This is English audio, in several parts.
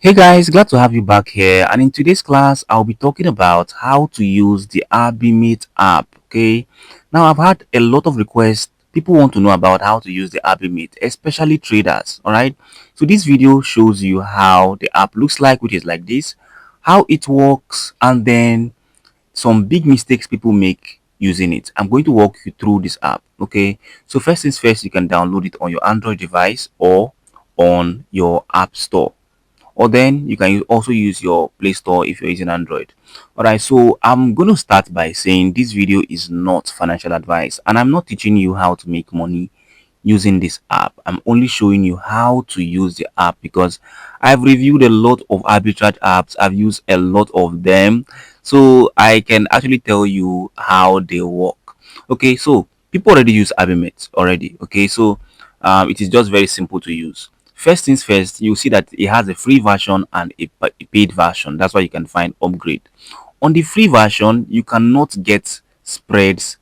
Hey guys, glad to have you back here. And in today's class, I'll be talking about how to use the Arbimate app. Okay, now I've had a lot of requests. People want to know about how to use the Arbimate, especially traders. All right, so this video shows you how the app looks like, which is like this, how it works, and then some big mistakes people make using it. I'm going to walk you through this app. Okay, so first things first, you can download it on your Android device or on your App Store, or then you can also use your Play Store if you're using Android. All right, so I'm going to start by saying this video is not financial advice, and I'm not teaching you how to make money using this app. I'm only showing you how to use the app because I've reviewed a lot of arbitrage apps. I've used a lot of them, so I can actually tell you how they work. Okay, so people already use Arbimate already. Okay, so it is just very simple to use. First things first, you see that it has a free version and a paid version. That's why you can find upgrade. On the free version, you cannot get spreads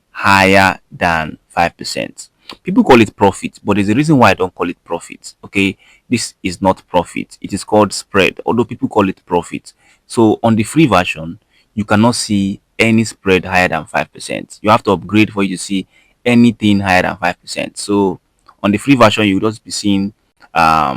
higher than 5%. People call it profit, but there's a reason why I don't call it profit. Okay, this is not profit, it is called spread, although people call it profit. So on the free version, you cannot see any spread higher than 5%. You have to upgrade for you to see anything higher than 5%. So on the free version, you will just be seeing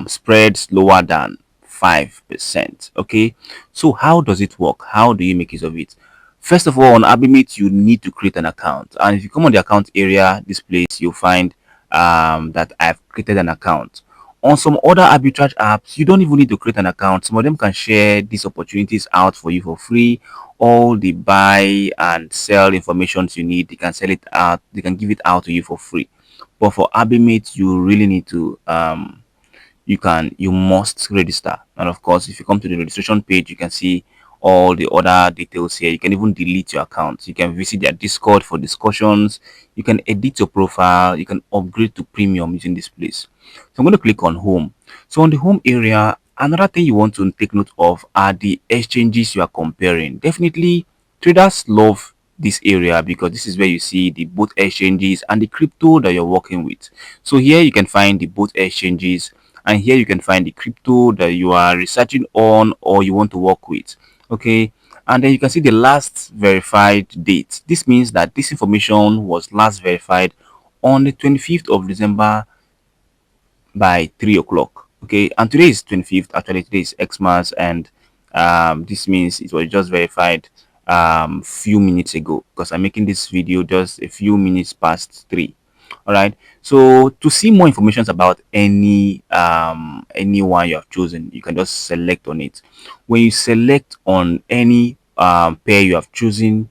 spreads lower than 5%. Okay, so how does it work? How do you make use of it? First of all, on Arbimate, you need to create an account, and if you come on the account area, this place, you'll find that I've created an account. On some other arbitrage apps, you don't even need to create an account. Some of them can share these opportunities out for you for free. All the buy and sell information you need, they can sell it out, they can give it out to you for free. But for Arbimate, you really need to you must register. And of course, if you come to the registration page, you can see all the other details here. You can even delete your account. You can visit their Discord for discussions. You can edit your profile. You can upgrade to premium using this place. So I'm going to click on home. So on the home area, another thing you want to take note of are the exchanges you are comparing. Definitely traders love this area because this is where you see the both exchanges and the crypto that you're working with. So here you can find the both exchanges, and here you can find the crypto that you are researching on or you want to work with. Okay, and then you can see the last verified date. This means that this information was last verified on the 25th of December by 3 o'clock. Okay, and today is 25th. Actually, today is Xmas, and this means it was just verified few minutes ago because I'm making this video just a few minutes past 3. All right, so to see more information about any one you have chosen, you can just select on it. When you select on any pair you have chosen,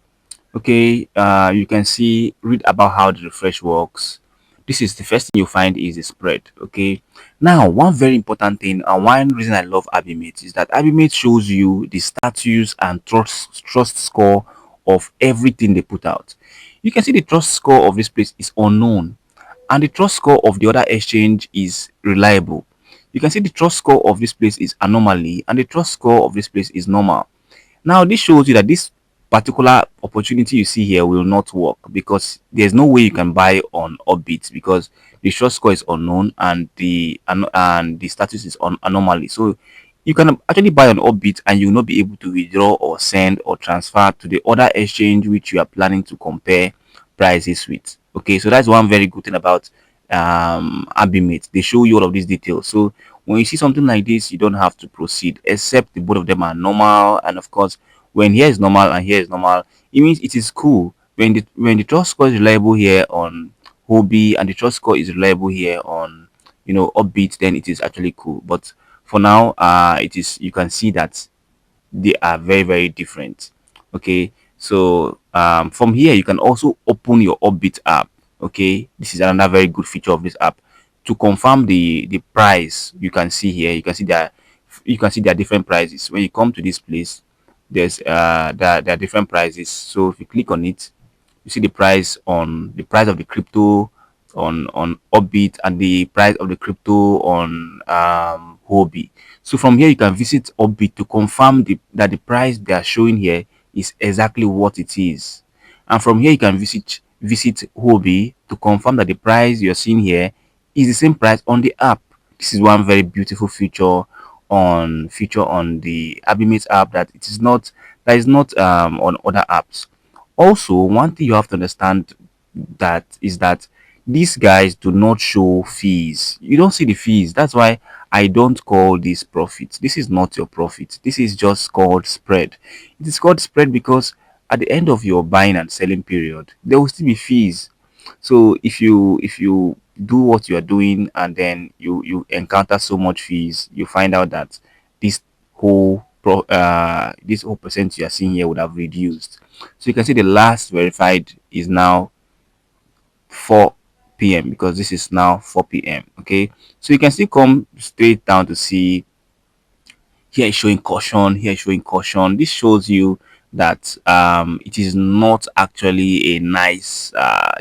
okay, you can see, read about how the refresh works. This is the first thing you find is the spread. Okay, now one very important thing and one reason I love Arbimate is that Arbimate shows you the status and trust score of everything they put out. You can see the trust score of this place is unknown, and the trust score of the other exchange is reliable. You can see the trust score of this place is anomaly, and the trust score of this place is normal. Now, this shows you that this particular opportunity you see here will not work because there's no way you can buy on Orbit because the short score is unknown and the status is on anomaly. So you can actually buy on Orbit and you will not be able to withdraw or send or transfer to the other exchange which you are planning to compare prices with. Okay, so that's one very good thing about Arbimate. They show you all of these details. So when you see something like this, you don't have to proceed except the both of them are normal. And of course, when here is normal and here is normal, it means it is cool. When the trust score is reliable here on Hobby and the trust score is reliable here on Upbeat, then it is actually cool. But for now, it is, you can see that they are very very different. Okay, so from here you can also open your Orbit app. Okay, this is another very good feature of this app. To confirm the price, you can see here, you can see there are different prices. When you come to this place, there are different prices. So if you click on it, you see the price of the crypto on Orbit and the price of the crypto on Hobby. So from here you can visit Orbit to confirm that the price they are showing here is exactly what it is. And from here you can visit Hobby to confirm that the price you're seeing here is the same price on the app. This is one very beautiful feature on feature on the Arbimate app that is not on other apps. Also, one thing you have to understand that is that these guys do not show fees. You don't see the fees. That's why I don't call this profit. This is not your profit. This is just called spread. It is called spread because at the end of your buying and selling period, there will still be fees. So if you do what you are doing and then you encounter so much fees, you find out that this this whole percent you are seeing here would have reduced. So you can see the last verified is now 4 p.m. because this is now 4 p.m. Okay, so you can still come straight down to see here is showing caution, here is showing caution. This shows you that it is not actually a nice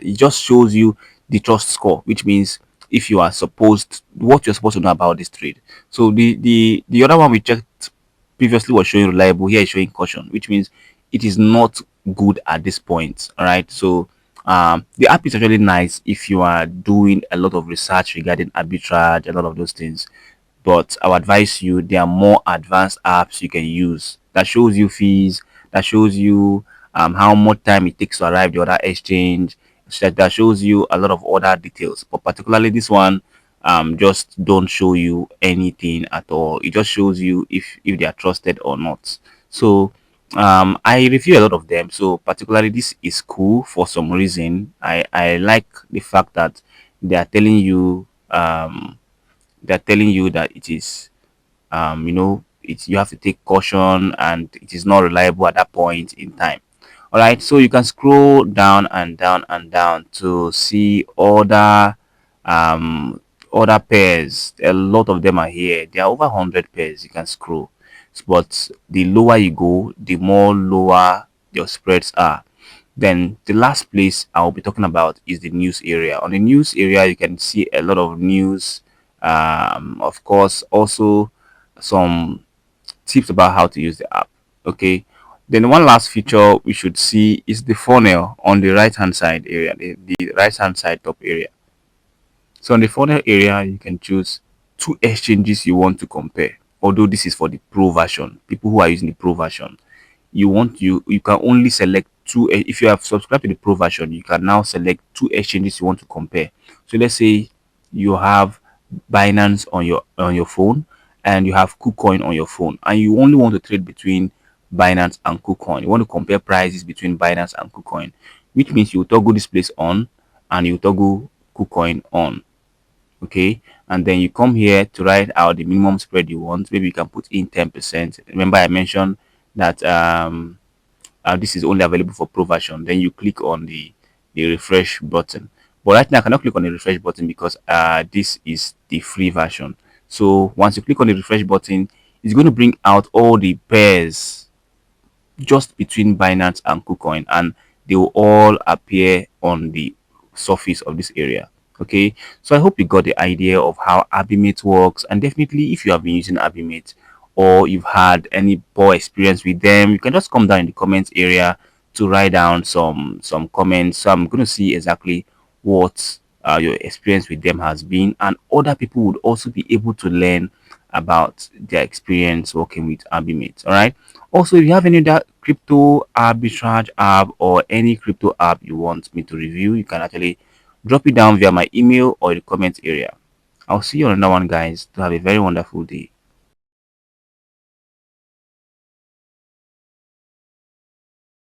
it just shows you the trust score, which means if you are supposed what you're supposed to know about this trade. So the other one we checked previously was showing reliable, here is showing caution, which means it is not good at this point. All right, so the app is actually nice if you are doing a lot of research regarding arbitrage, a lot of those things, but I would advise you there are more advanced apps you can use that shows you fees, that shows you how much time it takes to arrive the other exchange, that shows you a lot of other details. But particularly this one, just don't show you anything at all. It just shows you if they are trusted or not. So I review a lot of them. So particularly this is cool for some reason. I like the fact that they are telling you they're telling you that it is it's you have to take caution and it is not reliable at that point in time. All right, so you can scroll down and down and down to see other pairs. A lot of them are here. There are over 100 pairs you can scroll, but the lower you go, the more lower your spreads are. Then the last place I'll be talking about is the news area. On the news area, you can see a lot of news. Of course, also some tips about how to use the app. Okay. Then one last feature we should see is the funnel on the right hand side area, the right hand side top area. So on the funnel area, you can choose two exchanges you want to compare. Although this is for the pro version, people who are using the pro version, you can only select two. If you have subscribed to the pro version, you can now select two exchanges you want to compare. So let's say you have Binance on your phone and you have KuCoin on your phone, and you only want to trade between Binance and KuCoin. You want to compare prices between Binance and KuCoin, which means you toggle this place on and you toggle KuCoin on. Okay, and then you come here to write out the minimum spread you want. Maybe you can put in 10%. Remember I mentioned that this is only available for pro version. Then you click on the refresh button, but right now I cannot click on the refresh button because this is the free version. So once you click on the refresh button, it's going to bring out all the pairs just between Binance and KuCoin, and they will all appear on the surface of this area. Okay, so I hope you got the idea of how Arbimate works, and definitely if you have been using Arbimate or you've had any poor experience with them, you can just come down in the comments area to write down some comments. So I'm going to see exactly what your experience with them has been, and other people would also be able to learn about their experience working with Arbimate. All right, also if you have any other crypto arbitrage app or any crypto app you want me to review, you can actually drop it down via my email or the comment area. I'll see you on another one, guys. To have a very wonderful day.